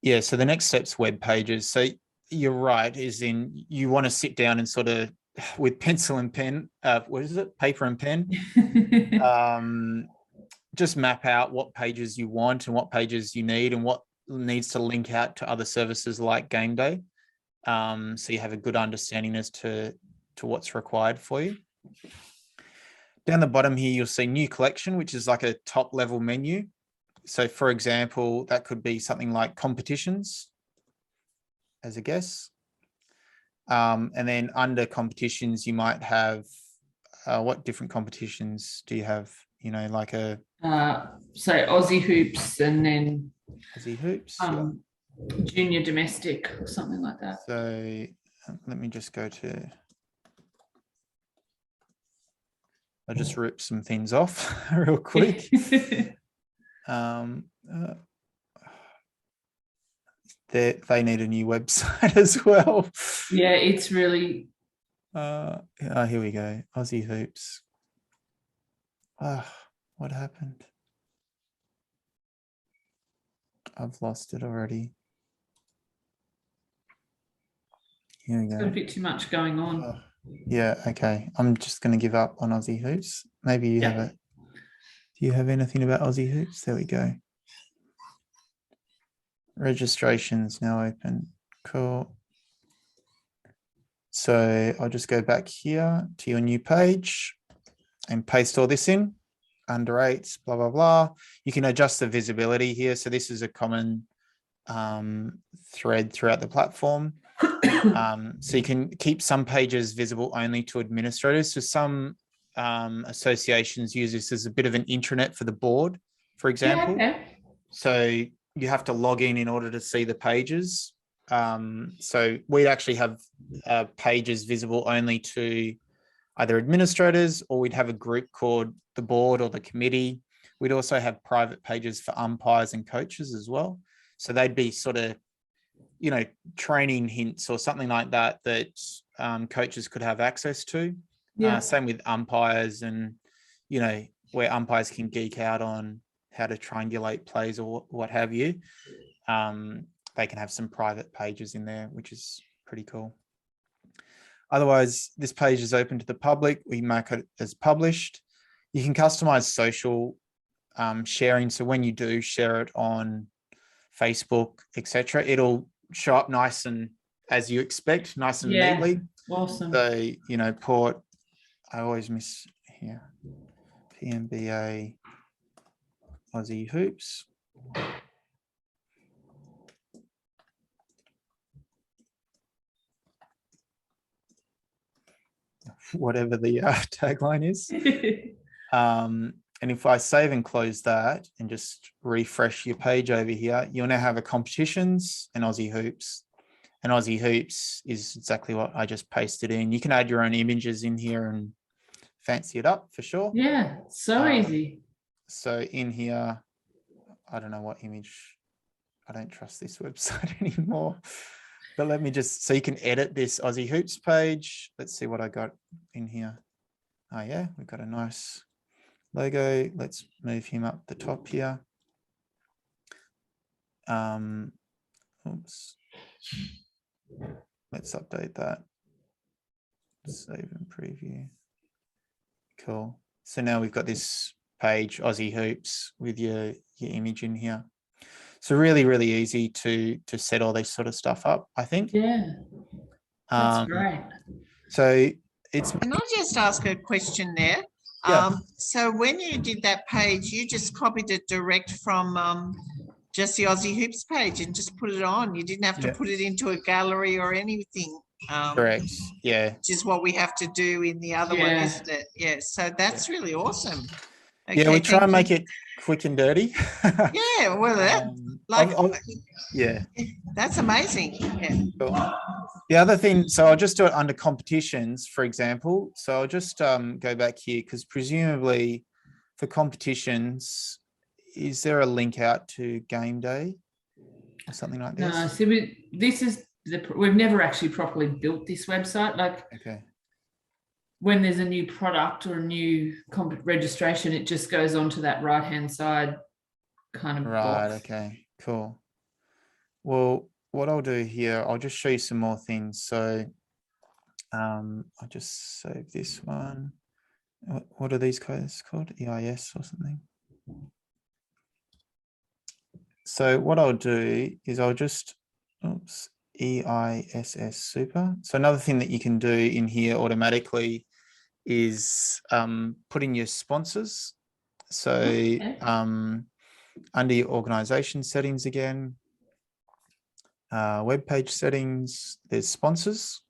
Yeah, so the next step's web pages. So you're right, is in you want to sit down and sort of with pencil and pen, what is it? Paper and pen. Um, just map out what pages you want and what pages you need and what needs to link out to other services like Game Day. So you have a good understanding as to what's required for you. Down the bottom here, you'll see new collection, which is like a top level menu. So for example, that could be something like competitions as a guess. And then under competitions, you might have, what different competitions do you have? You know, like a So Aussie hoops and then Aussie hoops. Yeah. junior domestic or something like that. So let me just go to, I'll just rip some things off real quick. They need a new website as well. Yeah, it's really. Here we go. Aussie hoops. What happened? I've lost it already. Here we go. Got a bit too much going on. Yeah, okay. I'm just going to give up on Aussie hoops. Maybe you have it. Do you have anything about Aussie hoops? There we go. Registration's now open. Cool. So I'll just go back here to your new page and paste all this in. Under 8s, blah, blah, blah. You can adjust the visibility here. So this is a common thread throughout the platform. So you can keep some pages visible only to administrators. So some associations use this as a bit of an intranet for the board, for example. Yeah, okay. So you have to log in order to see the pages. So we'd actually have pages visible only to either administrators, or we'd have a group called the board or the committee. We'd also have private pages for umpires and coaches as well. So they'd be sort of, you know, training hints or something like that that coaches could have access to. Yeah. Same with umpires, and, you know, where umpires can geek out on how to triangulate plays or what have you. They can have some private pages in there, which is pretty cool. Otherwise, this page is open to the public. We mark it as published. You can customize social sharing. So when you do share it on Facebook, etc., it'll show up nice and as you expect, nice and neatly. Awesome. So, you know, port, I always miss here, PMBA Aussie hoops. Whatever the tagline is. And if I save and close that and just refresh your page over here, you'll now have a competitions and Aussie hoops. And Aussie hoops is exactly what I just pasted in. You can add your own images in here and fancy it up for sure. Yeah, so easy. So in here, I don't know what image. I don't trust this website anymore. But let me just, so you can edit this Aussie hoops page. Let's see what I got in here. Oh yeah, we've got a nice logo. Let's move him up the top here. Oops. Let's update that. Save and preview. Cool. So now we've got this page, Aussie hoops, with your image in here. So really, really easy to set all this sort of stuff up, I think. Yeah, that's great. So it's... Can I just ask a question there? Yeah. So when you did that page, you just copied it direct from just the Aussie Hoops page and just put it on. You didn't have to put it into a gallery or anything. Correct. Yeah. Which is what we have to do in the other one, isn't it? Yeah. So that's really awesome. Okay, yeah, we try and make it quick and dirty. Yeah, well, yeah, that's amazing. Yeah. Cool. The other thing, so I'll just do it under competitions, for example. So I'll just go back here, because presumably for competitions, is there a link out to Game Day or something like this? No, so we've never actually properly built this website. Like, okay, when there's a new product or a new registration, it just goes onto that right-hand side kind of right. box. Okay, cool. Well, what I'll do here, I'll just show you some more things. So I'll just save this one. What are these guys called? EIS or something? So what I'll do is I'll just, oops, EISS super. So another thing that you can do in here automatically is put in your sponsors. So under your organization settings again, web page settings, there's sponsors.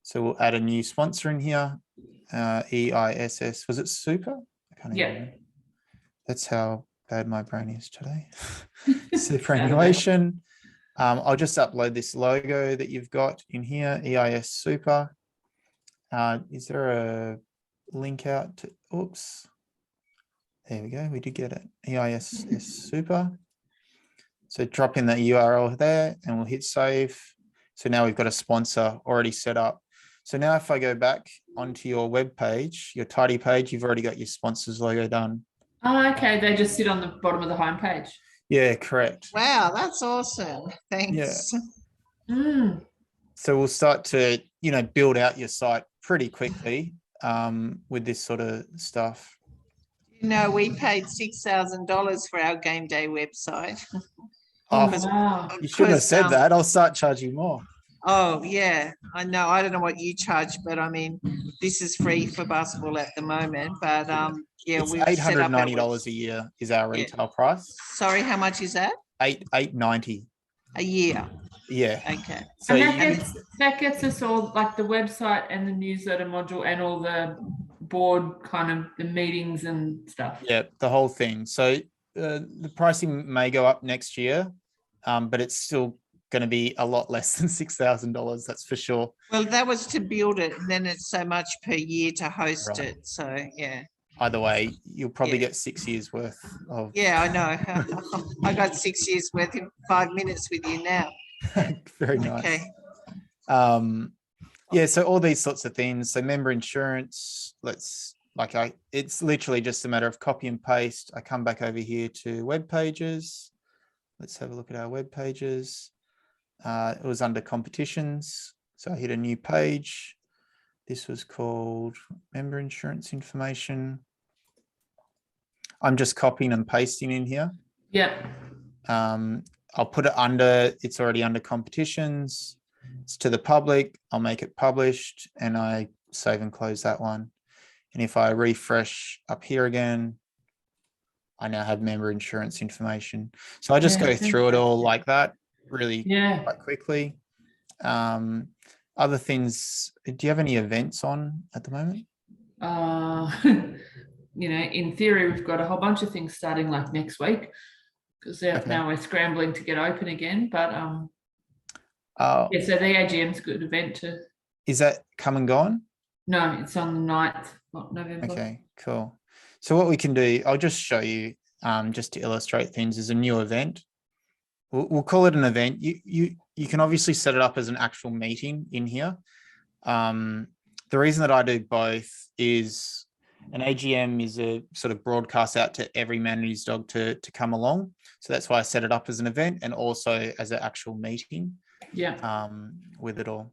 So we'll add a new sponsor in here. EISS, was it super? I can't even remember. That's how bad my brain is today. Superannuation. I'll just upload this logo that you've got in here, EIS super. Is there a link out to, oops. There we go, we did get it, EISS super. So drop in that URL there and we'll hit save. So now we've got a sponsor already set up. So now if I go back onto your web page, your tidy page, you've already got your sponsors logo done. Oh, okay. They just sit on the bottom of the home page. Yeah, correct. Wow, that's awesome. Thanks. Yeah. So we'll start to, build out your site pretty quickly with this sort of stuff. We paid $6,000 for our game day website. Oh, wow. You shouldn't have said that. I'll start charging more. Oh, yeah, I know. I don't know what you charge, but I mean, this is free for basketball at the moment. But it's we've set up $890 a year is our retail price. Sorry, how much is that? $890 a year. Yeah. Okay. So and that gets us all, like the website and the newsletter module and all the board kind of the meetings and stuff. Yeah, the whole thing. So the pricing may go up next year, but it's still going to be a lot less than $6,000. That's for sure. Well, that was to build it, and then it's so much per year to host it. So yeah. Either way, you'll probably get 6 years worth of. Yeah, I know. I got 6 years worth in 5 minutes with you now. Very nice. Okay. Yeah, so all these sorts of things. So member insurance, it's literally just a matter of copy and paste. I come back over here to web pages. Let's have a look at our web pages. It was under competitions. So I hit a new page. This was called member insurance information. I'm just copying and pasting in here. Yeah. I'll put it under, it's already under competitions. It's to the public. I'll make it published and I save and close that one. And if I refresh up here again, I now have member insurance information. So I just go through it all like that really quite quickly. Other things, do you have any events on at the moment? In theory, we've got a whole bunch of things starting like next week because now we're scrambling to get open again. But so the AGM's a good event too. Is that come and gone? No, it's on the 9th of November. Okay, cool. So what we can do, I'll just show you just to illustrate things, is a new event. We'll call it an event. You can obviously set it up as an actual meeting in here. The reason that I do both is an AGM is a sort of broadcast out to every man and his dog to come along. So that's why I set it up as an event and also as an actual meeting. Yeah. With it all.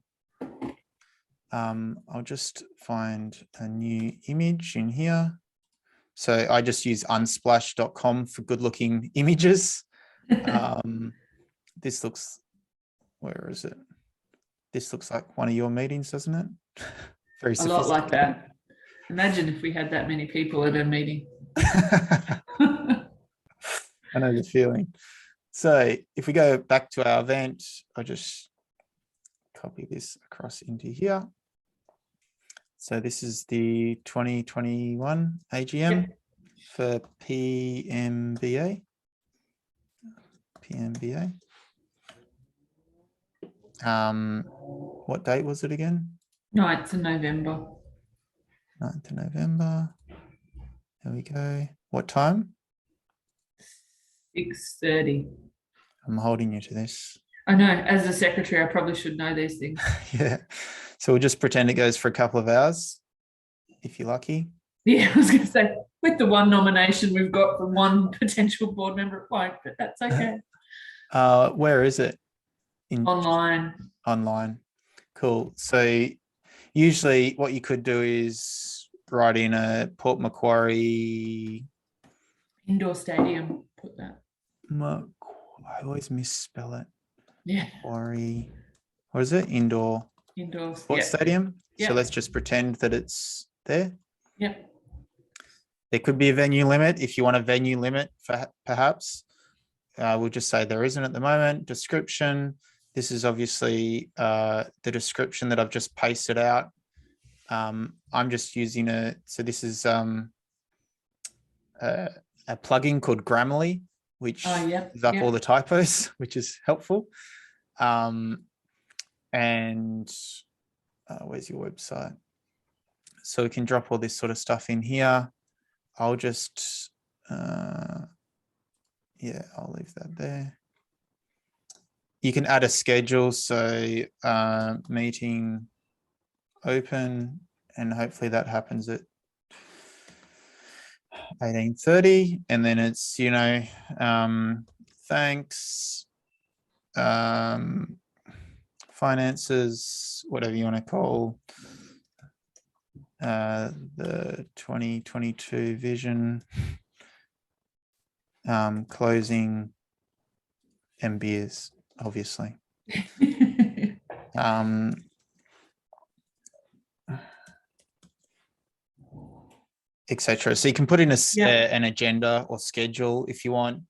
I'll just find a new image in here. So I just use unsplash.com for good looking images. This looks, where is it? This looks like one of your meetings, doesn't it? Very a lot like that. Imagine if we had that many people at a meeting. I know the feeling. So if we go back to our event, I'll just copy this across into here. So this is the 2021 AGM for PMBA. What date was it again? 9th of November. 9th of November. There we go. What time? 6:30. I'm holding you to this. I know, as a secretary, I probably should know these things. Yeah. So we'll just pretend it goes for a couple of hours, if you're lucky. Yeah, I was going to say, with the one nomination we've got from one potential board member, it won't, but that's okay. Where is it? Online. Online. Cool. So usually what you could do is write in a Port Macquarie. Indoor stadium, put that. I always misspell it. Yeah. Macquarie. What is it? Indoor sports stadium. Yeah. So let's just pretend that it's there. Yep. There could be a venue limit if you want a venue limit, for perhaps. We'll just say there isn't at the moment. Description. This is obviously the description that I've just pasted out. I'm just using so this is a plugin called Grammarly, which is up all the typos, which is helpful. And where's your website? So we can drop all this sort of stuff in here. I'll just, I'll leave that there. You can add a schedule. So meeting open, and hopefully that happens at 18:30. And then it's, thanks, finances, whatever you want to call the 2022 vision, closing, and beers, obviously. Etc. So you can put in an agenda or schedule if you want.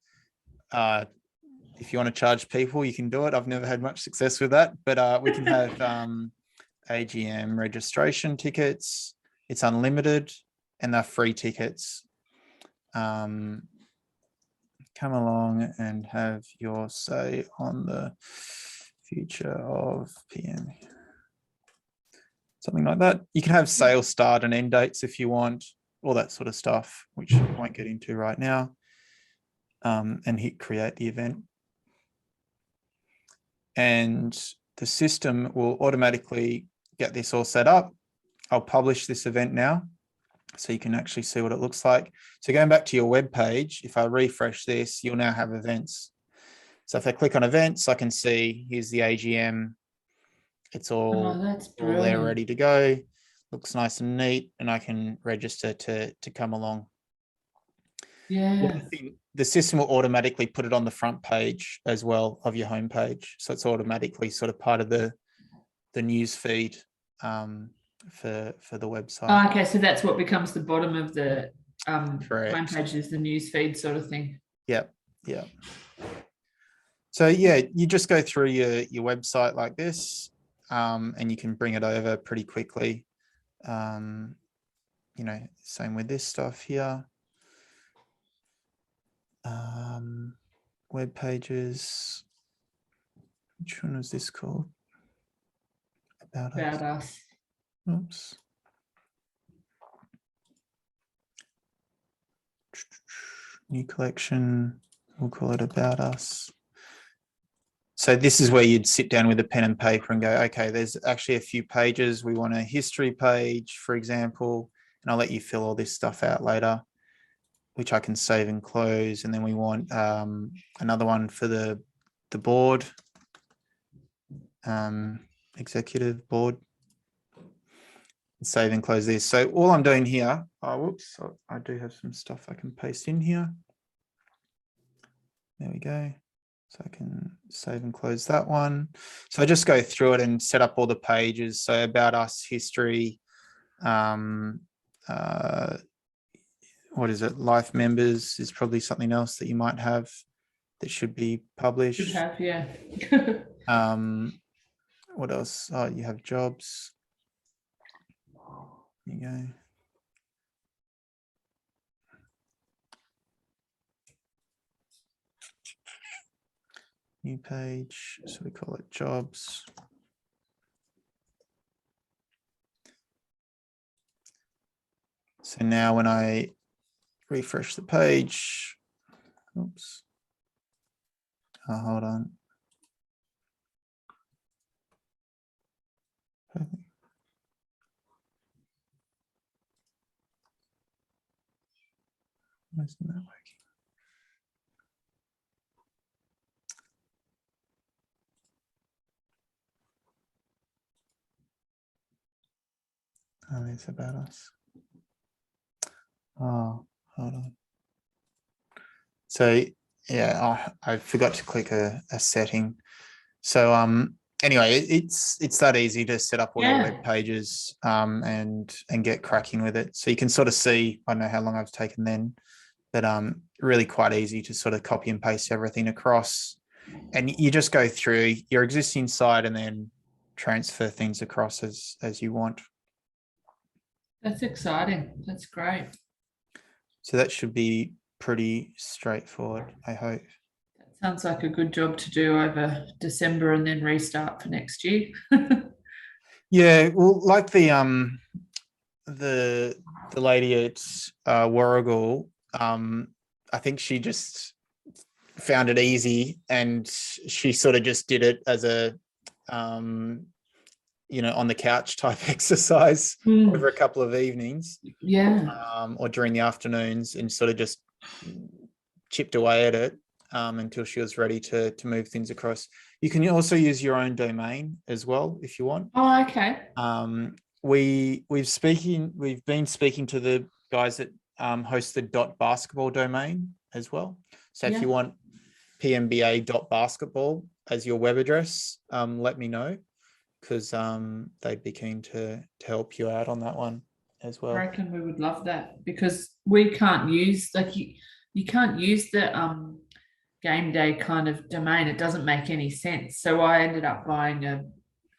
If you want to charge people, you can do it. I've never had much success with that, but we can have AGM registration tickets. It's unlimited and they're free tickets. Come along and have your say on the future of PM. Something like that. You can have sales start and end dates if you want, all that sort of stuff, which I won't get into right now. And hit create the event. And the system will automatically get this all set up. I'll publish this event now so you can actually see what it looks like. So going back to your web page, if I refresh this, you'll now have events. So if I click on events, I can see here's the AGM. It's all there ready to go. Looks nice and neat, and I can register to come along. Yeah. The system will automatically put it on the front page as well of your homepage. So it's automatically sort of part of the news feed for the website. Oh, okay, so that's what becomes the bottom of the homepage, is the news feed sort of thing. Yep. Yeah. So yeah, you just go through your website like this, and you can bring it over pretty quickly. Same with this stuff here. Web pages. Which one was this called? About us. Oops. New collection. We'll call it About Us. So this is where you'd sit down with a pen and paper and go, okay, there's actually a few pages. We want a history page, for example, and I'll let you fill all this stuff out later, which I can save and close. And then we want another one for the board, executive board. Save and close this. So all I'm doing here, whoops, I do have some stuff I can paste in here. There we go. So I can save and close that one. So I just go through it and set up all the pages. So about us, history, what is it? Life members is probably something else that you might have that should be published. Should have, yeah. What else? Oh, you have jobs. There you go. New page, so we call it jobs. So now when I refresh the page, oops, hold on. Perfect. Why isn't that working? this about us. Oh, hold on. So yeah, I forgot to click a setting. So anyway, it's that easy to set up all your web pages and get cracking with it. So you can sort of see, I don't know how long I've taken then, but really quite easy to sort of copy and paste everything across. And you just go through your existing site and then transfer things across as you want. That's exciting. That's great. So that should be pretty straightforward, I hope. That sounds like a good job to do over December and then restart for next year. Yeah, well, like the lady at Warrigal, I think she just found it easy and she sort of just did it as a you know, on the couch type exercise over a couple of evenings, or during the afternoons, and sort of just chipped away at it until she was ready to move things across. You can also use your own domain as well if you want. Oh, okay. We've been speaking to the guys that host the .basketball domain as well. So if you want pmba.basketball as your web address, let me know, because they'd be keen to help you out on that one as well. I reckon we would love that, because we can't use, like, you can't use the game day kind of domain. It doesn't make any sense. So I ended up buying a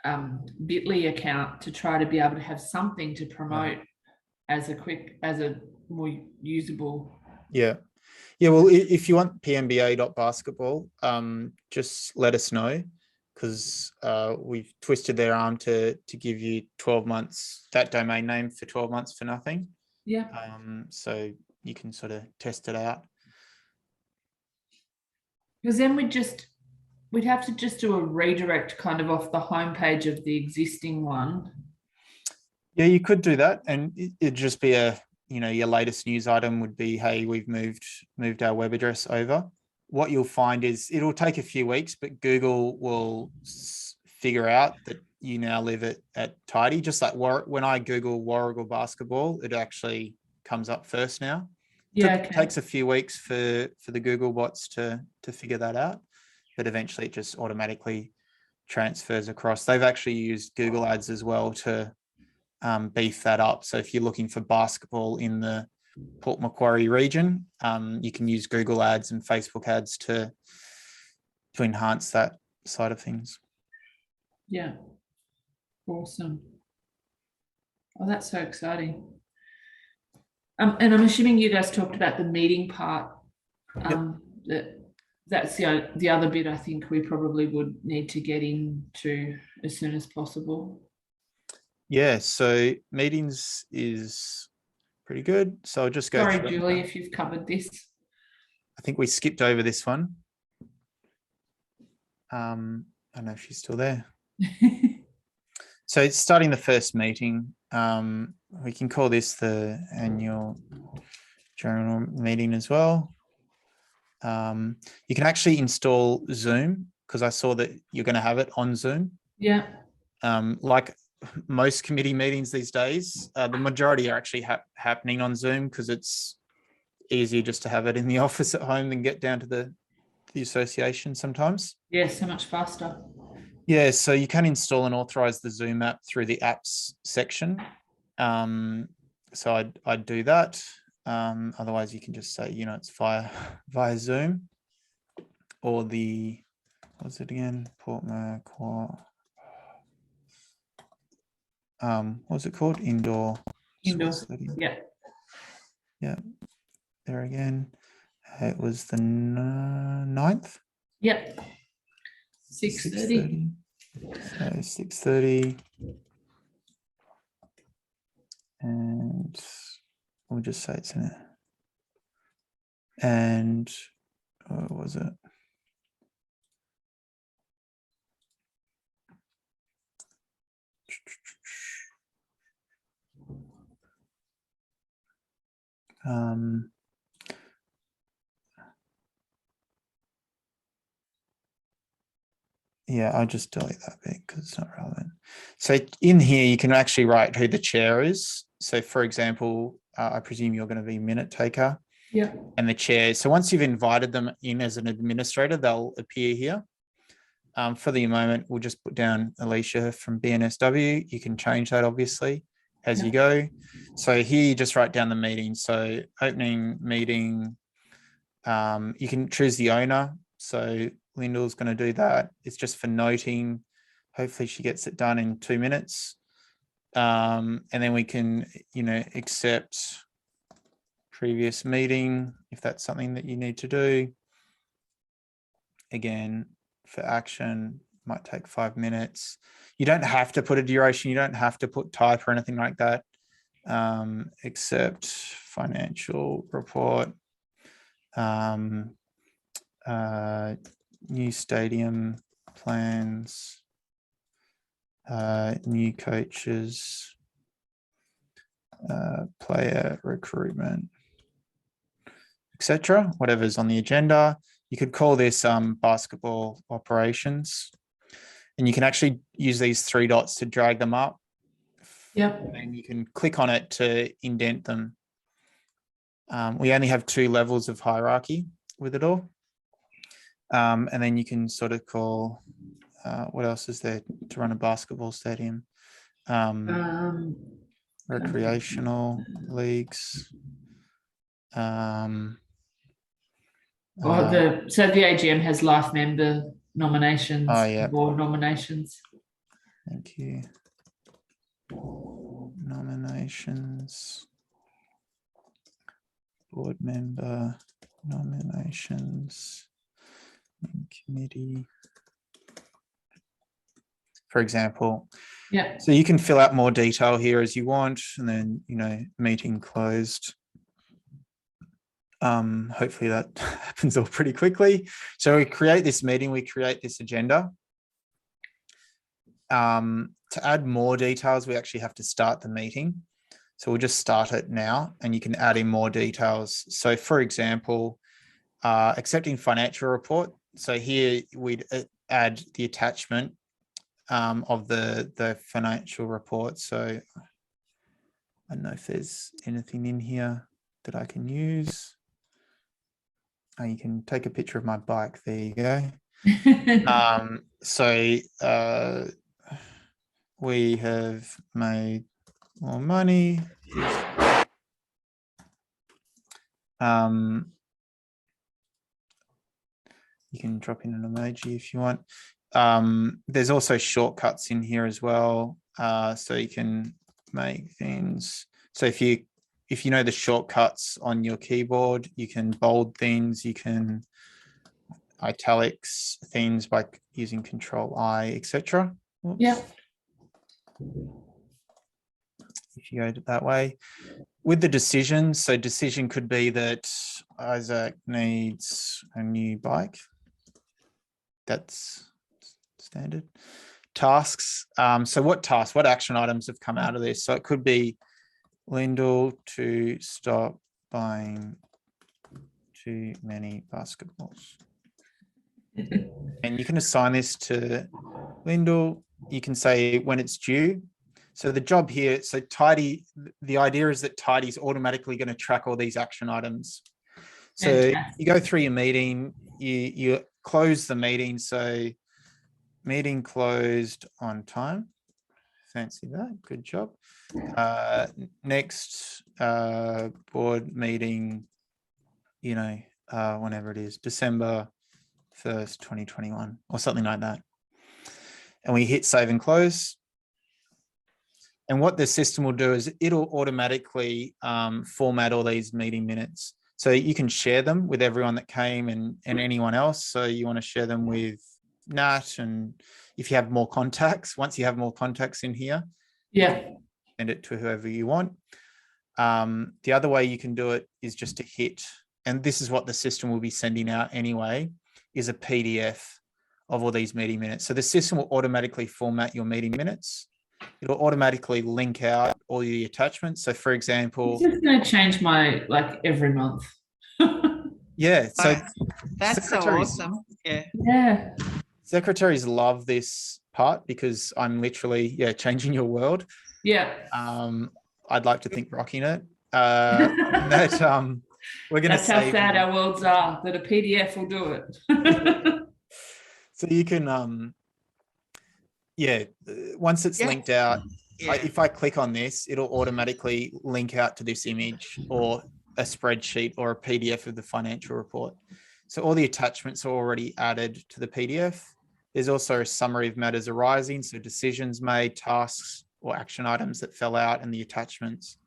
Bitly account to try to be able to have something to promote as a more usable. Yeah. Well, if you want pmba.basketball, just let us know, because we've twisted their arm to give you 12 months, that domain name for 12 months for nothing. Yeah. So you can sort of test it out. Because then we'd have to just do a redirect kind of off the homepage of the existing one. Yeah, you could do that, and it'd just be your latest news item would be, hey, we've moved our web address over. What you'll find is it'll take a few weeks, but Google will figure out that you now live at Tidy. Just like when I Google Warrigal basketball, it actually comes up first now. Yeah, It takes a few weeks for the Google bots to figure that out, but eventually it just automatically transfers across. They've actually used Google Ads as well to beef that up. So if you're looking for basketball in the Port Macquarie region, you can use Google Ads and Facebook Ads to enhance that side of things. Yeah. Awesome. Oh, that's so exciting. And I'm assuming you guys talked about the meeting part. That's the other bit I think we probably would need to get into as soon as possible. Yeah, so meetings is pretty good. So I'll just go. Sorry, Julie, if you've covered this. I think we skipped over this one. I don't know if she's still there. So it's starting the first meeting. We can call this the annual general meeting as well. You can actually install Zoom, because I saw that you're going to have it on Zoom. Yeah. Like most committee meetings these days, the majority are actually happening on Zoom, because it's easier just to have it in the office at home than get down to the association sometimes. Yeah, so much faster. Yeah, so you can install and authorize the Zoom app through the apps section. So I'd do that. Otherwise, you can just say, it's via Zoom, or what's it again? Port Macquarie. What's it called? Indoor. Yeah. Yeah. There again. It was the 9th. Yep. 6:30. So 6:30. And we'll just say it's in it. And what was it? Yeah, I'll just delete that bit because it's not relevant. So in here, you can actually write who the chair is. So for example, I presume you're going to be minute taker. Yeah. And the chair. So once you've invited them in as an administrator, they'll appear here. For the moment, we'll just put down Alicia from BNSW. You can change that obviously as you go. So here you just write down the meeting. So opening meeting, you can choose the owner. So Lyndall's going to do that. It's just for noting. Hopefully she gets it done in 2 minutes. And then we can, accept previous meeting if that's something that you need to do. Again, for action, might take 5 minutes. You don't have to put a duration. You don't have to put type or anything like that. Except financial report, new stadium plans, new coaches, player recruitment, etc. Whatever's on the agenda. You could call this basketball operations, and you can actually use these 3 dots to drag them up. Yep. And you can click on it to indent them. We only have 2 levels of hierarchy with it all. And then you can sort of call, what else is there to run a basketball stadium? Recreational leagues. So the AGM has life member nominations, board nominations. Thank you. Nominations, board member nominations, and committee. For example. Yeah. So you can fill out more detail here as you want, and then, meeting closed. Hopefully that happens all pretty quickly. So we create this meeting, we create this agenda. To add more details, we actually have to start the meeting. So we'll just start it now, and you can add in more details. So for example, accepting financial report. So here we'd add the attachment of the financial report. So I don't know if there's anything in here that I can use. You can take a picture of my bike. There you go. We have made more money. You can drop in an emoji if you want. There's also shortcuts in here as well. So you can make things. So if you know the shortcuts on your keyboard, you can bold things, you can italics things by using Control-I, etc. Yeah. If you go that way. With the decision, so decision could be that Isaac needs a new bike. That's standard. Tasks. So what tasks, what action items have come out of this? So it could be Lyndall to stop buying too many basketballs. And you can assign this to Lyndall. You can say when it's due. So the job here, so Tidy, the idea is that Tidy's automatically going to track all these action items. So you go through your meeting, you close the meeting. So meeting closed on time. Fancy that. Good job. Next board meeting, whenever it is, December 1st, 2021 or something like that. And we hit save and close. And what the system will do is it'll automatically format all these meeting minutes. So you can share them with everyone that came and anyone else. So you want to share them with Nat, and if you have more contacts, once you have more contacts in here, send it to whoever you want. The other way you can do it is just to hit, and this is what the system will be sending out anyway, is a PDF of all these meeting minutes. So the system will automatically format your meeting minutes. It'll automatically link out all the attachments. So for example, it's just going to change my every month. Yeah. So that's so awesome. Yeah. Yeah. Secretaries love this part because I'm literally, changing your world. Yeah. I'd like to think rocking it. We're going to That's how save sad you. our worlds are, that a PDF will do it. So you can, once it's linked out, if I click on this, it'll automatically link out to this image or a spreadsheet or a PDF of the financial report. So all the attachments are already added to the PDF. There's also a summary of matters arising, so decisions made, tasks or action items that fell out, and the attachments.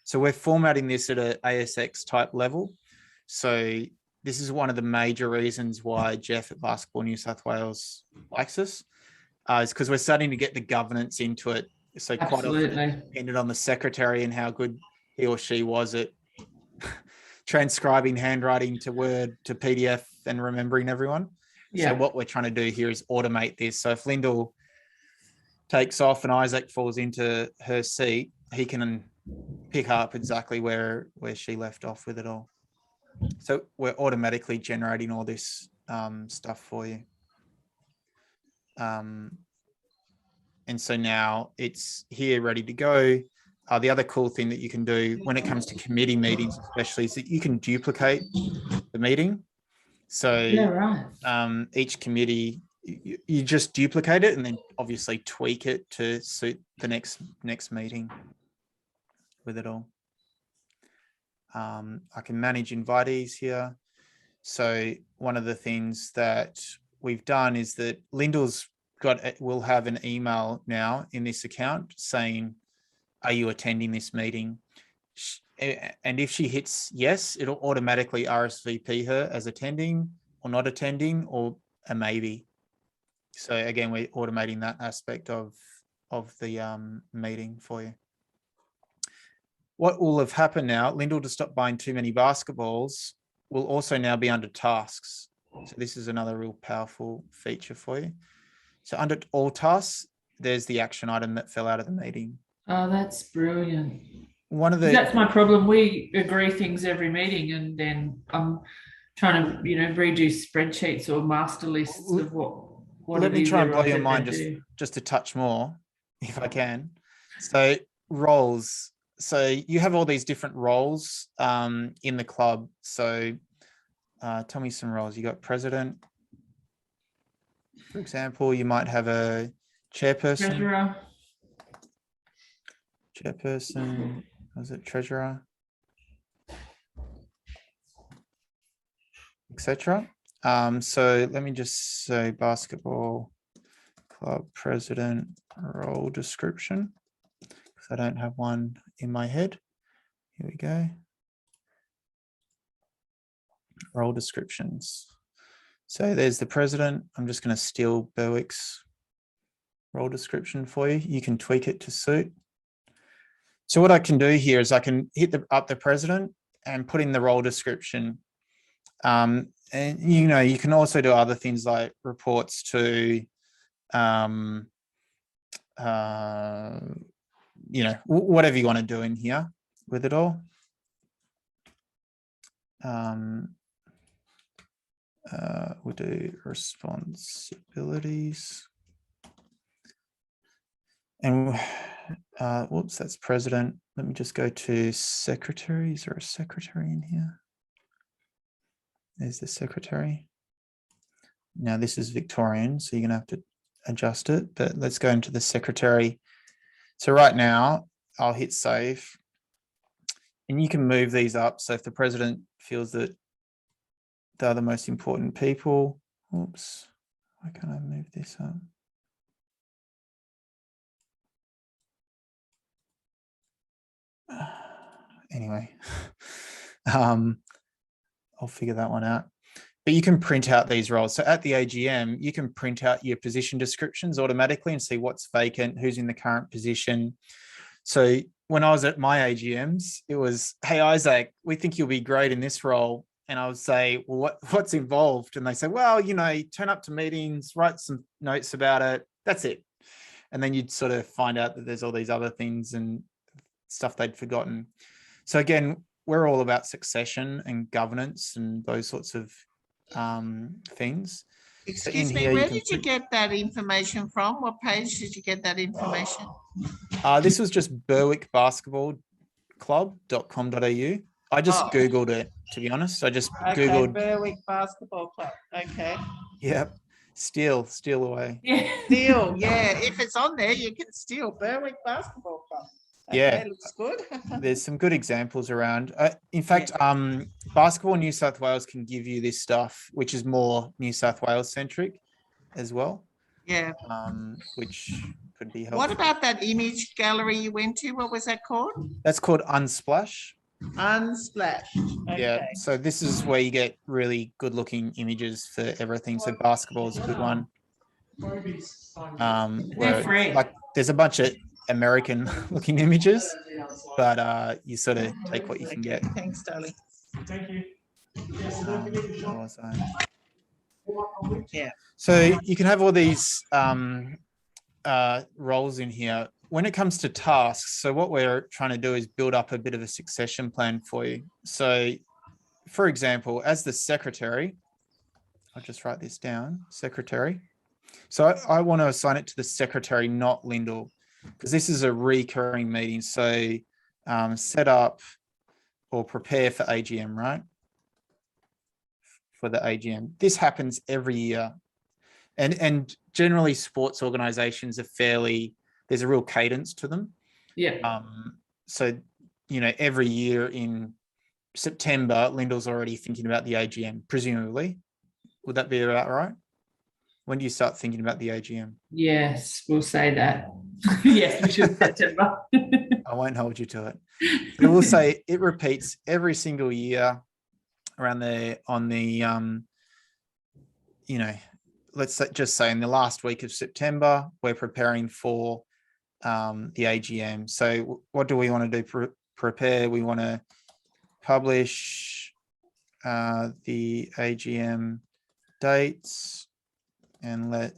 So we're formatting this at an ASX type level. So this is one of the major reasons why Jeff at Basketball New South Wales likes us, is because we're starting to get the governance into it. So quite often it depended on the secretary and how good he or she was at transcribing handwriting to Word to PDF and remembering everyone. Yeah. So what we're trying to do here is automate this. So if Lyndall takes off and Isaac falls into her seat, he can pick up exactly where she left off with it all. So we're automatically generating all this stuff for you. And so now it's here ready to go. The other cool thing that you can do when it comes to committee meetings, especially, is that you can duplicate the meeting. So each committee, you just duplicate it and then obviously tweak it to suit the next meeting with it all. I can manage invitees here. So one of the things that we've done is that Lyndall's will have an email now in this account saying, are you attending this meeting? And if she hits yes, it'll automatically RSVP her as attending or not attending or a maybe. So again, we're automating that aspect of the meeting for you. What will have happened now, Lyndall, to stop buying too many basketballs, will also now be under tasks. So this is another real powerful feature for you. So under all tasks, there's the action item that fell out of the meeting. Oh, that's brilliant. That's my problem. We agree things every meeting, and then I'm trying to, redo spreadsheets or master lists of what. Let me try and blow your mind just a touch more, if I can. So roles. So you have all these different roles in the club. So tell me some roles. You got president, for example. You might have a chairperson. Chairperson. Was it treasurer? Etc. So let me just say basketball club president role description, because I don't have one in my head. Here we go. Role descriptions. So there's the president. I'm just going to steal Berwick's role description for you. You can tweak it to suit. So what I can do here is I can hit up the president and put in the role description. And you can also do other things like reports to, whatever you want to do in here with it all. We'll do responsibilities. And whoops, that's president. Let me just go to secretary. Is there a secretary in here? There's the secretary. Now this is Victorian, so you're gonna have to adjust it, but let's go into the secretary. So right now I'll hit save and you can move these up. So if the president feels that they're the most important people, oops, why can't I move this up? Anyway, I'll figure that one out. But you can print out these roles. So at the AGM, you can print out your position descriptions automatically and see what's vacant, who's in the current position. So when I was at my AGMs, it was, hey, Isaac, we think you'll be great in this role. And I would say, well, what's involved? And they say, well, turn up to meetings, write some notes about it. That's it. And then you'd sort of find out that there's all these other things and stuff they'd forgotten. So again, we're all about succession and governance and those sorts of things. Excuse me, here you where can did you get that information from? What page did you get that information? This was just berwickbasketballclub.com.au. I just Googled it, to be honest. I just Googled. Berwick Basketball Club. Okay. Yep. Steal away. Yeah. Steal, yeah. If it's on there, you can steal Berwick Basketball Club. Okay, Yeah. looks good. There's some good examples around. In fact, Basketball New South Wales can give you this stuff, which is more New South Wales centric as well. Yeah. Which could be helpful. What about that image gallery you went to? What was that called? That's called Unsplash. Unsplash. Okay. Yeah. So this is where you get really good looking images for everything. So basketball is a good one. They're free. Like there's a bunch of American looking images, but you sort of take what you can get. Thanks, darling. Thank you. Yeah. So you can have all these roles in here. When it comes to tasks, so what we're trying to do is build up a bit of a succession plan for you. So for example, as the secretary, I'll just write this down, secretary. So I want to assign it to the secretary, not Lyndall, because this is a recurring meeting. So set up or prepare for AGM, right? For the AGM. This happens every year. And generally sports organizations are there's a real cadence to them. Yeah. So, every year in September, Lyndall's already thinking about the AGM, presumably. Would that be about right? When do you start thinking about the AGM? Yes, we'll say that. Yes, which is September. I won't hold you to it. But we'll say it repeats every single year around there on the, let's just say in the last week of September, we're preparing for the AGM. So what do we want to do? Prepare. We want to publish the AGM dates and let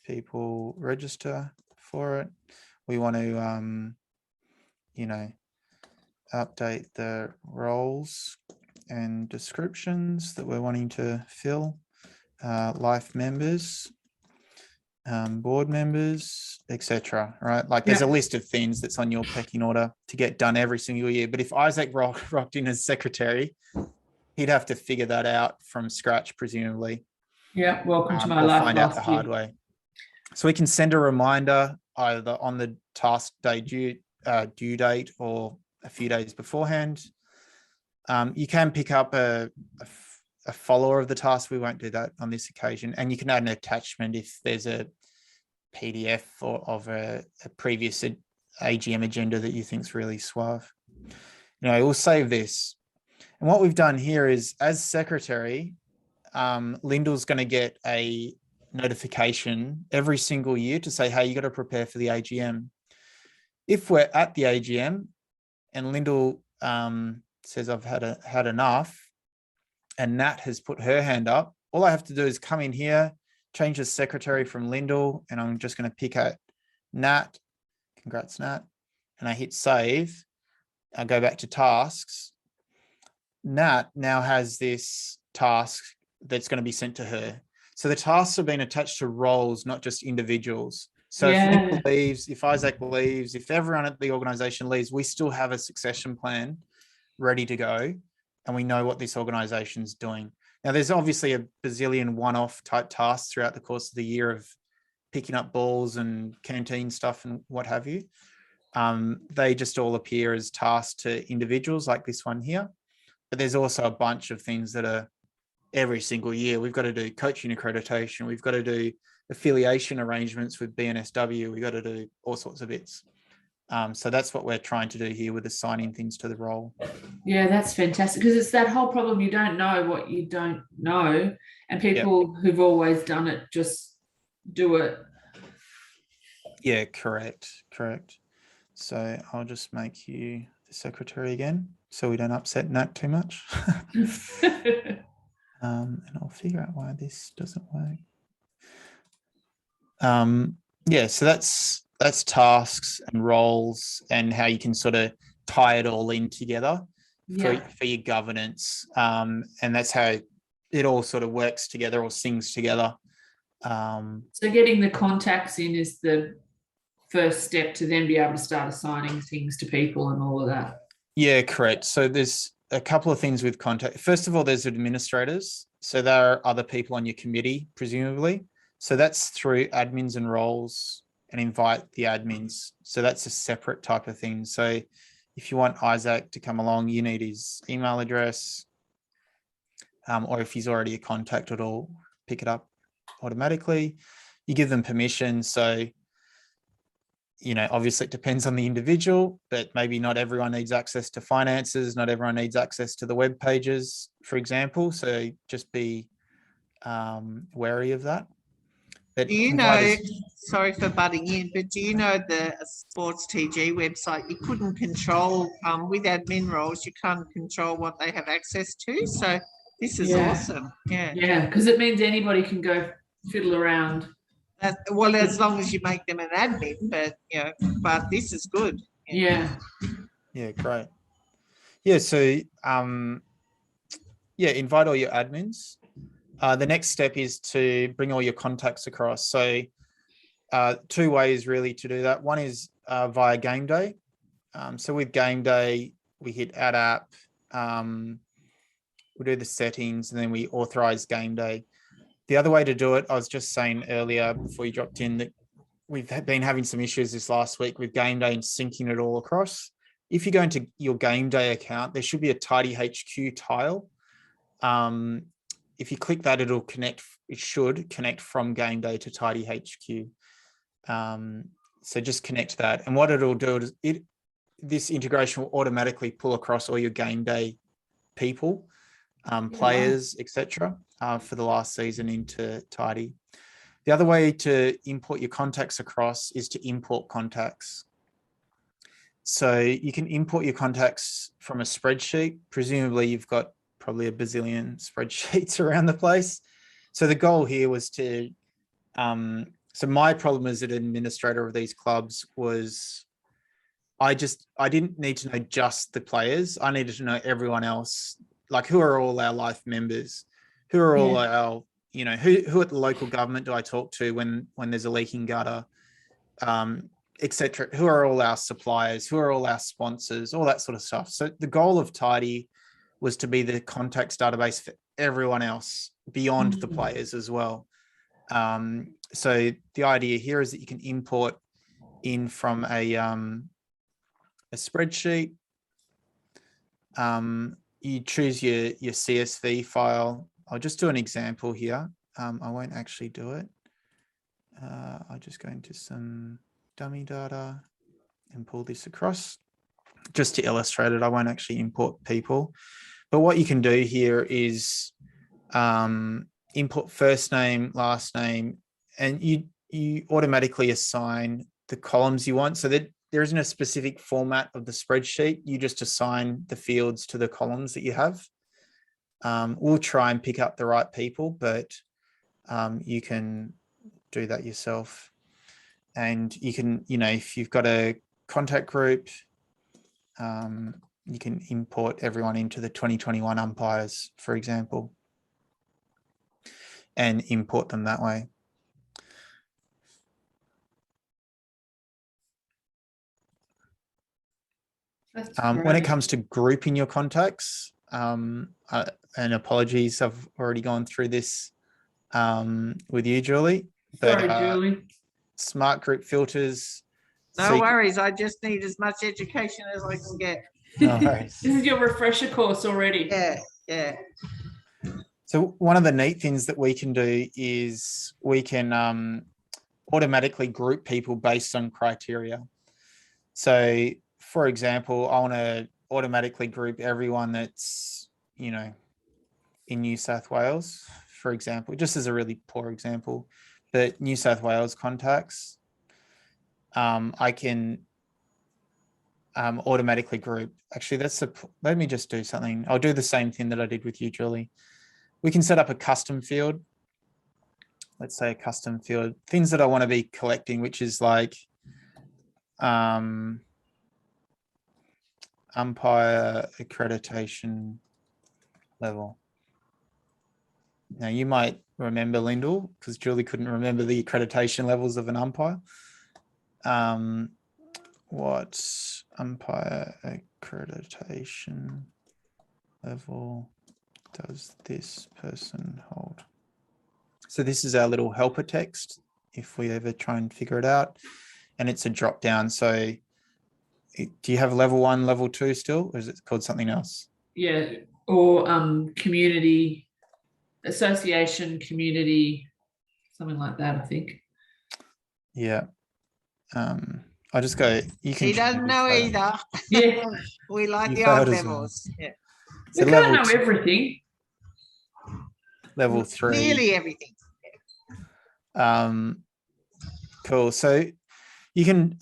people register for it. We want to, update the roles and descriptions that we're wanting to fill, life members, board members, etc. Right? Like there's a list of things that's on your pecking order to get done every single year. But if Isaac rocked in as secretary, he'd have to figure that out from scratch, presumably. Yeah, welcome to my life. Find out the hard way. So we can send a reminder either on the task day due date or a few days beforehand. You can pick up a follower of the task. We won't do that on this occasion. And you can add an attachment if there's a PDF of a previous AGM agenda that you think is really suave. We'll save this. And what we've done here is, as secretary, Lyndall's going to get a notification every single year to say, hey, you got to prepare for the AGM. If we're at the AGM and Lyndall says, I've had enough, and Nat has put her hand up, all I have to do is come in here, change the secretary from Lyndall, and I'm just going to pick out Nat. Congrats, Nat. And I hit save. I go back to tasks. Nat now has this task that's going to be sent to her. So the tasks have been attached to roles, not just individuals. So if Lyndall leaves, if Isaac leaves, if everyone at the organization leaves, we still have a succession plan ready to go, and we know what this organization's doing. Now, there's obviously a bazillion one-off type tasks throughout the course of the year of picking up balls and canteen stuff and what have you. They just all appear as tasks to individuals like this one here. But there's also a bunch of things that are every single year. We've got to do coaching accreditation. We've got to do affiliation arrangements with BNSW. We've got to do all sorts of bits. So that's what we're trying to do here with assigning things to the role. Yeah, that's fantastic, because it's that whole problem. You don't know what you don't know, and people who've always done it just do it. Yeah, correct. So I'll just make you the secretary again so we don't upset Nat too much. And I'll figure out why this doesn't work. So that's tasks and roles and how you can sort of tie it all in together for your governance. And that's how it all sort of works together or sings together. So getting the contacts in is the first step to then be able to start assigning things to people and all of that. Yeah, correct. So there's a couple of things with contact. First of all, there's administrators. So there are other people on your committee, presumably. So that's through admins and roles, and invite the admins. So that's a separate type of thing. So if you want Isaac to come along, you need his email address, or if he's already a contact, it'll pick it up automatically. You give them permission. So, you know, obviously it depends on the individual, but maybe not everyone needs access to finances. Not everyone needs access to the web pages, for example. So just be wary of that. But Do you know, sorry for butting in, but do you know the Sports TG website, you couldn't control, with admin roles, you can't control what they have access to. So this is awesome. Yeah. Yeah, because it means anybody can go fiddle around. Well, as long as you make them an admin, but but this is good. Yeah. Yeah, great. Yeah, so invite all your admins. The next step is to bring all your contacts across. So two ways really to do that. One is via game day. So with game day, we hit add app, we do the settings, and then we authorize game day. The other way to do it, I was just saying earlier before you dropped in, that we've been having some issues this last week with game day and syncing it all across. If you go into your game day account, there should be a TidyHQ tile. If you click that, it'll connect. It should connect from game day to TidyHQ. So just connect that, and what it'll do is this integration will automatically pull across all your game day people, players, etc. For the last season into Tidy. The other way to import your contacts across is to import contacts. So you can import your contacts from a spreadsheet. Presumably you've got probably a bazillion spreadsheets around the place. So the goal here was to, so my problem as an administrator of these clubs was I didn't need to know just the players. I needed to know everyone else, like who are all our life members, who are all our, you know, who at the local government do I talk to when there's a leaking gutter, etc. Who are all our suppliers, who are all our sponsors, all that sort of stuff. So the goal of Tidy was to be the contacts database for everyone else beyond the players as well. So the idea here is that you can import in from a spreadsheet. You choose your CSV file. I'll just do an example here. I won't actually do it. I'll just go into some dummy data and pull this across just to illustrate it. I won't actually import people, but what you can do here is import first name, last name, and you automatically assign the columns you want, so that there isn't a specific format of the spreadsheet. You just assign the fields to the columns that you have. We'll try and pick up the right people, but you can do that yourself. And you can, you know, if you've got a contact group, you can import everyone into the 2021 umpires, for example, and import them that way. When it comes to grouping your contacts, and apologies, I've already gone through this with you, Julie. But, sorry, Julie. Smart group filters. No worries. I just need as much education as I can get. No worries. This is your refresher course already. Yeah. So one of the neat things that we can do is we can automatically group people based on criteria. So, for example, I want to automatically group everyone that's, you know, in New South Wales, for example, just as a really poor example, but New South Wales contacts, I can automatically group. Actually, let me just do something. I'll do the same thing that I did with you, Julie. We can set up a custom field. Let's say a custom field, things that I want to be collecting, which is like umpire accreditation level. Now you might remember Lyndall, because Julie couldn't remember the accreditation levels of an umpire. What umpire accreditation level does this person hold? So this is our little helper text, if we ever try and figure it out. And it's a drop down. So do you have level 1, level 2 still, or is it called something else? Yeah, or community association, community, something like that, I think. Yeah. I just go, you can. He doesn't know either. Yeah. We like You the failed old as well. levels. Yeah. So We can't know everything. level 3. Nearly everything. Cool. So you can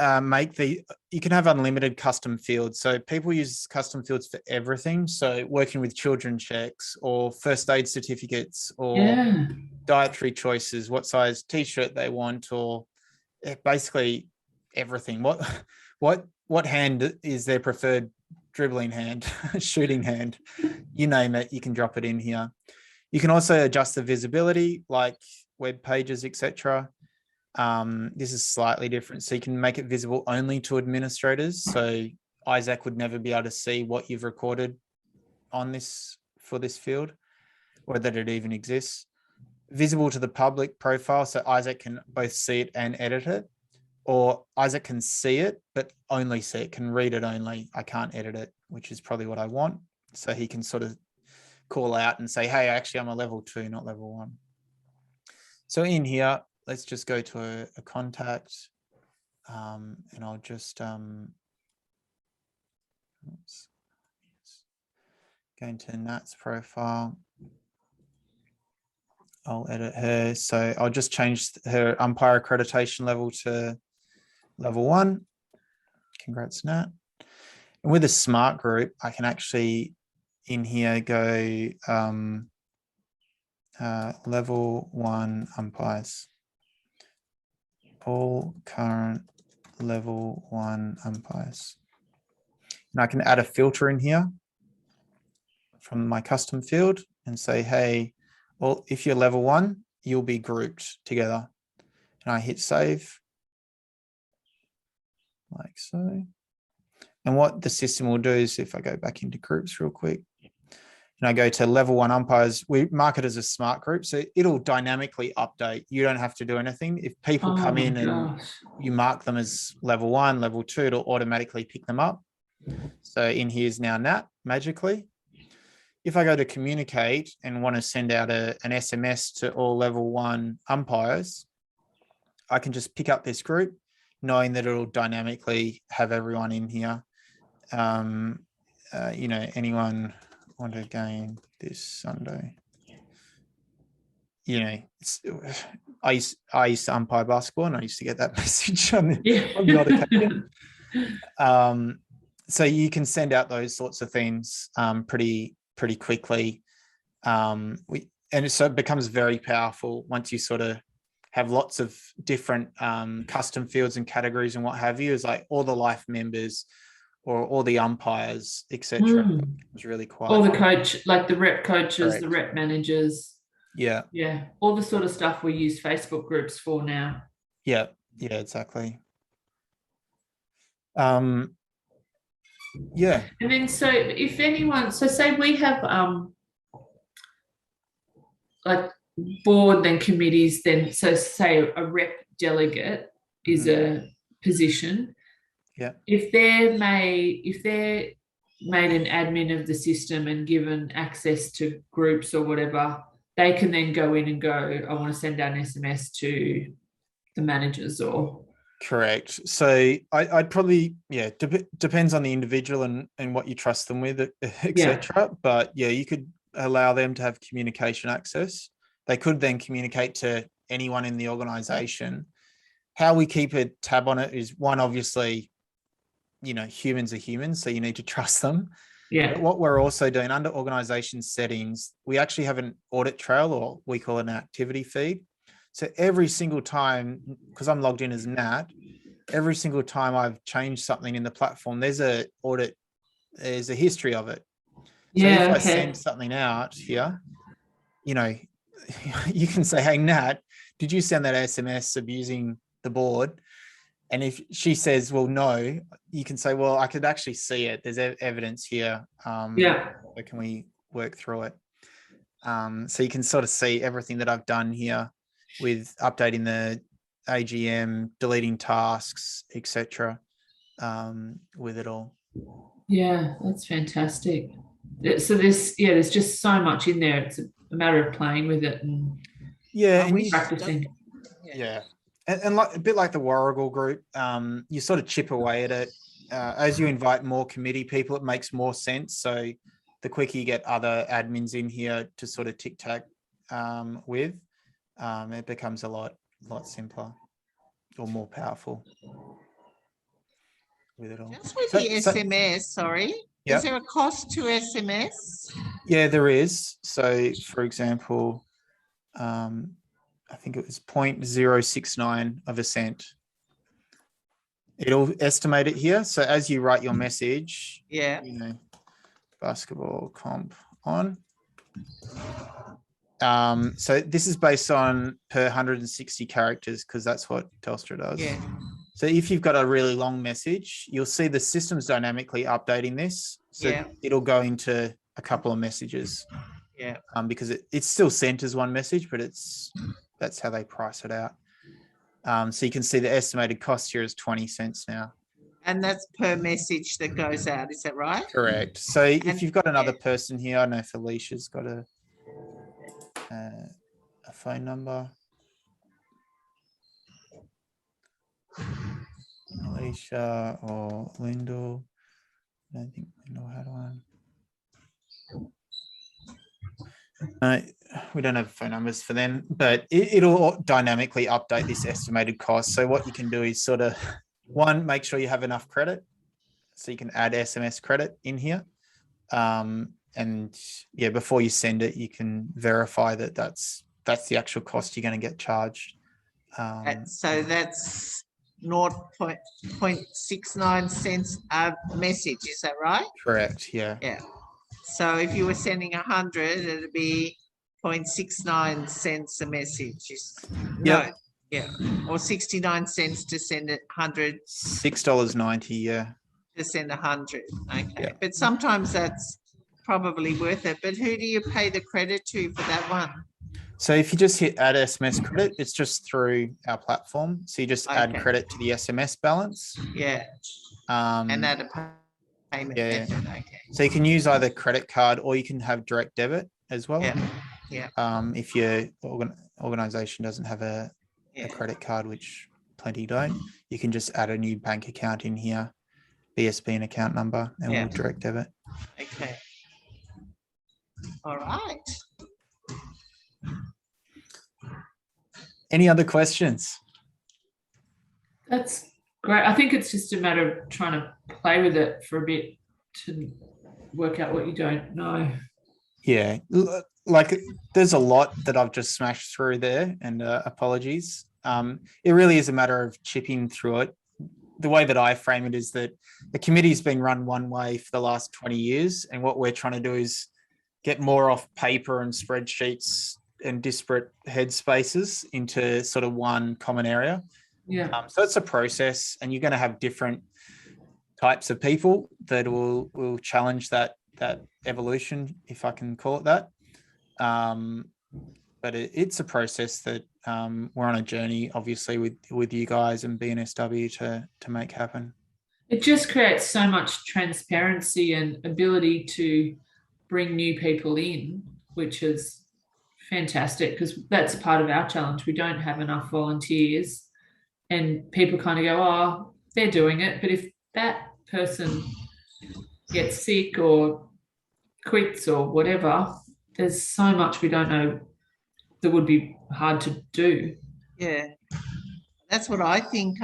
you can have unlimited custom fields. So people use custom fields for everything. So working with children checks or first aid certificates or dietary choices, what size t-shirt they want, or basically everything. What hand is their preferred dribbling hand, shooting hand, you name it, you can drop it in here. You can also adjust the visibility, like web pages, etc. This is slightly different. So you can make it visible only to administrators. So Isaac would never be able to see what you've recorded on this for this field, or that it even exists. Visible to the public profile. So Isaac can both see it and edit it, or Isaac can see it, but only see it, can read it only. I can't edit it, which is probably what I want. So he can sort of call out and say, hey, actually I'm a level 2, not level 1. So in here, let's just go to a contact, and I'll just go into Nat's profile. I'll edit her. So I'll just change her umpire accreditation level to level 1. Congrats, Nat. And with a smart group, I can actually in here go level 1 umpires. All current level 1 umpires. And I can add a filter in here from my custom field and say, hey, well, if you're level 1, you'll be grouped together. And I hit save, like so. And what the system will do is, if I go back into groups real quick, and I go to level 1 umpires, we mark it as a smart group. So it'll dynamically update. You don't have to do anything. If people come in and you mark them as level 1, level 2, it'll automatically pick them up. So in here's now Nat magically. If I go to communicate and want to send out an SMS to all level 1 umpires, I can just pick up this group, knowing that it'll dynamically have everyone in here. You know, anyone want to game this Sunday? You know, I used to umpire basketball, and I used to get that message on the odd occasion. So you can send out those sorts of things pretty quickly. And so it becomes very powerful once you sort of have lots of different custom fields and categories and what have you, is like all the life members or all the umpires, etc. It's really quite. All the coach, like the rep coaches, correct. The rep managers. Yeah. Yeah. All the sort of stuff we use Facebook groups for now. Yeah. Yeah, exactly. Yeah. And then so if anyone, so say we have like board and committees, then so say a rep delegate is a position. Yeah. If they're made an admin of the system and given access to groups or whatever, they can then go in and go, I want to send out an SMS to the managers or. Correct. So I'd probably, depends on the individual and what you trust them with, etc. Yeah. But yeah, you could allow them to have communication access. They could then communicate to anyone in the organization. How we keep a tab on it is, one, obviously, you know, humans are humans, so you need to trust them. Yeah. But what we're also doing under organization settings, we actually have an audit trail, or we call it an activity feed. So every single time, because I'm logged in as Nat, every single time I've changed something in the platform, there's a history of it. So if I send something out here, you know, you can say, hey, Nat, did you send that SMS abusing the board? And if she says, well, no, you can say, well, I could actually see it. There's evidence here. Yeah. So can we work through it? So you can sort of see everything that I've done here with updating the AGM, deleting tasks, etc. With it all. Yeah, that's fantastic. So there's just so much in there. It's a matter of playing with it and practicing. Yeah. And like a bit like the Warrigal group, you sort of chip away at it. As you invite more committee people, it makes more sense. So the quicker you get other admins in here to sort of tic-tac with, it becomes a lot simpler or more powerful with it all. Just with the SMS, sorry. Is there a cost to SMS? Yeah, there is. So for example, I think it was 0.069 of a cent. It'll estimate it here. So as you write your message, basketball comp on. So this is based on per 160 characters because that's what Telstra does. Yeah. So if you've got a really long message, you'll see the system's dynamically updating this. So it'll go into a couple of messages. Yeah. Because it's still sent as one message, but that's how they price it out. So you can see the estimated cost here is 20 cents now. And that's per message that goes out, is that right? Correct. So if you've got another person here, I know Felicia's got a phone number. Alicia or Lyndall. I don't think Lyndall had one. We don't have phone numbers for them, but it'll dynamically update this estimated cost. So what you can do is sort of, one, make sure you have enough credit. So you can add SMS credit in here. And yeah, before you send it, you can verify that that's the actual cost you're going to get charged. So that's 0.69 cents a message, is that right? Correct, yeah. Yeah. So if you were sending 100, it'd be 0.69 cents a message. No, yeah. Or 69 cents to send it 100. $6.90, yeah. To send 100, okay. Yeah. But sometimes that's probably worth it. But who do you pay the credit to for that one? So if you just hit add SMS credit, it's just through our platform. So you just add credit to the SMS balance. Yeah. And add a payment method. Okay. So you can use either credit card or you can have direct debit as well. Yeah. If your organization doesn't have a credit card, which plenty don't, you can just add a new bank account in here, BSB and account number, and we'll direct debit. Okay. All right. Any other questions? That's great. I think it's just a matter of trying to play with it for a bit to work out what you don't know. Yeah, like there's a lot that I've just smashed through there, and apologies. It really is a matter of chipping through it. The way that I frame it is that the committee's been run one way for the last 20 years, and what we're trying to do is get more off paper and spreadsheets and disparate headspaces into sort of one common area. Yeah. So it's a process, and you're going to have different types of people that will challenge that evolution, if I can call it that. But it's a process that we're on a journey, obviously, with you guys and BNSW to make happen. It just creates so much transparency and ability to bring new people in, which is fantastic, because that's part of our challenge. We don't have enough volunteers, and people kind of go, oh, they're doing it. But if that person gets sick or quits or whatever, there's so much we don't know that would be hard to do. Yeah, that's what I think.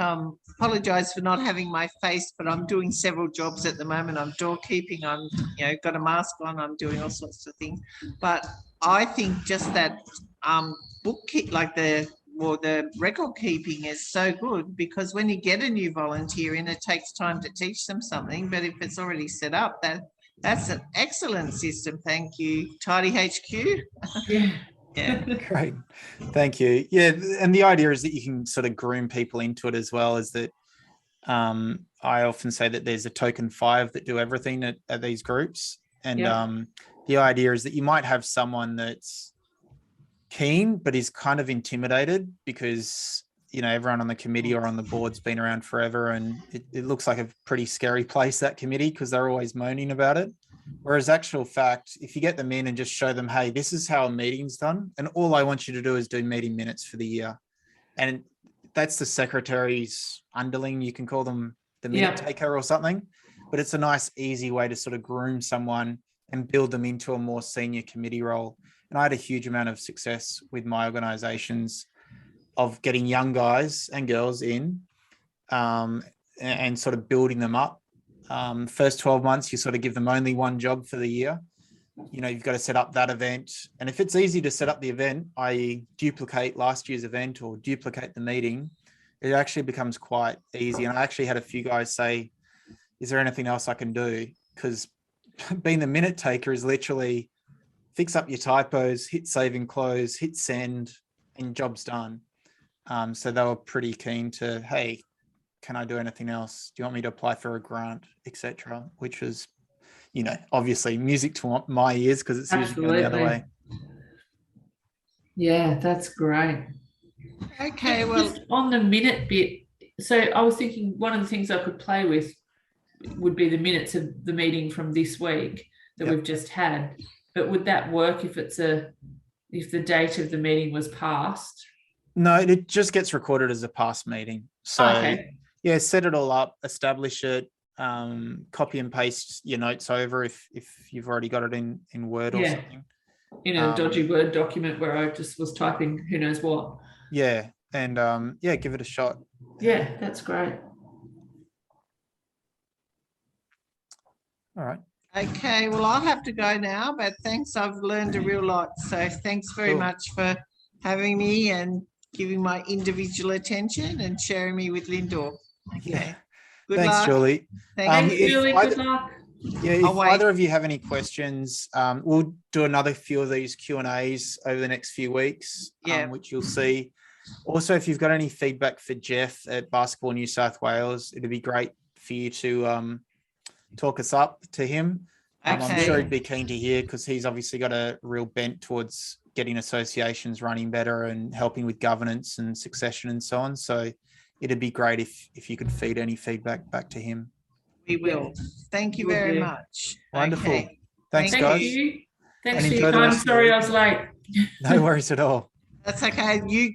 Apologise for not having my face, but I'm doing several jobs at the moment. I'm doorkeeping, I'm got a mask on, I'm doing all sorts of things. But I think just that like the record keeping is so good, because when you get a new volunteer in, it takes time to teach them something. But if it's already set up, that's an excellent system. Thank you, TidyHQ. Yeah. Yeah. Great. Thank you. Yeah. And the idea is that you can sort of groom people into it as well, is that I often say that there's a token 5 that do everything at these groups. And the idea is that you might have someone that's keen, but is kind of intimidated because, you know, everyone on the committee or on the board's been around forever. And it looks like a pretty scary place, that committee, because they're always moaning about it. Whereas actual fact, if you get them in and just show them, hey, this is how a meeting's done, and all I want you to do is do meeting minutes for the year. And that's the secretary's underling, you can call them the minute taker or something, but it's a nice, easy way to sort of groom someone and build them into a more senior committee role. And I had a huge amount of success with my organizations of getting young guys and girls in and sort of building them up. First 12 months, you sort of give them only one job for the year. You know, you've got to set up that event. And if it's easy to set up the event, i.e. duplicate last year's event or duplicate the meeting, it actually becomes quite easy. And I actually had a few guys say, is there anything else I can do? Because being the minute taker is literally fix up your typos, hit save and close, hit send, and job's done. So they were pretty keen to, hey, can I do anything else? Do you want me to apply for a grant, etc.? Which was, you know, obviously music to my ears because it's usually going the other way. Yeah, that's great. Okay, well, just on the minute bit, so I was thinking one of the things I could play with would be the minutes of the meeting from this week that we've just had. But would that work if if the date of the meeting was past? No, it just gets recorded as a past meeting. So yeah, set it all up, establish it, copy and paste your notes over if you've already got it in Word or something. In a dodgy Word document where I just was typing who knows what. Yeah. And give it a shot. Yeah, that's great. All right. Okay, well, I'll have to go now, but thanks. I've learned a real lot. So thanks very much for having me and giving my individual attention and sharing me with Lindor. Okay. Yeah. Good Thanks, luck. Julie. Thanks, Julie. Good luck. Yeah, if either of you have any questions, we'll do another few of these Q&As over the next few weeks, which you'll see. Also, if you've got any feedback for Jeff at Basketball New South Wales, it'd be great for you to talk us up to him. I'm sure he'd be keen to hear because he's obviously got a real bent towards getting associations running better and helping with governance and succession and so on. So it'd be great if you could feed any feedback back to him. We will. Thank you very much. Wonderful. Okay. Thanks, guys. Thanks for your time. Sorry I was late. No worries at all. That's okay. You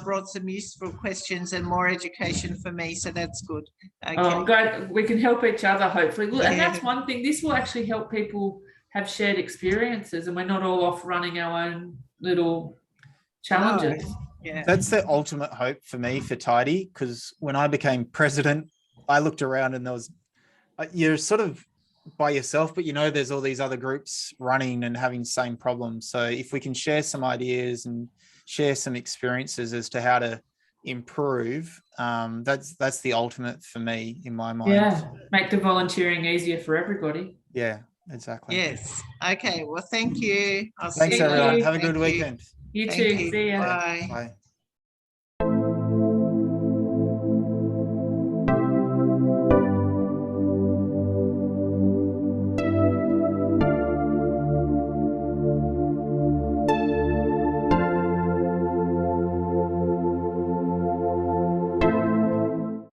brought some useful questions and more education for me, so that's good. Okay. Oh, great. We can help each other, hopefully. Well, and that's one thing. This will actually help people have shared experiences, and we're not all off running our own little challenges. Oh, yeah. That's the ultimate hope for me for Tidy, because when I became president, I looked around and there was, you're sort of by yourself, but you know there's all these other groups running and having the same problems. So if we can share some ideas and share some experiences as to how to improve, that's the ultimate for me in my mind. Yeah, make the volunteering easier for everybody. Yeah, exactly. Yes. Okay. Well, thank you. Thanks, everyone. Have a good weekend. You too. See ya. Bye. Bye.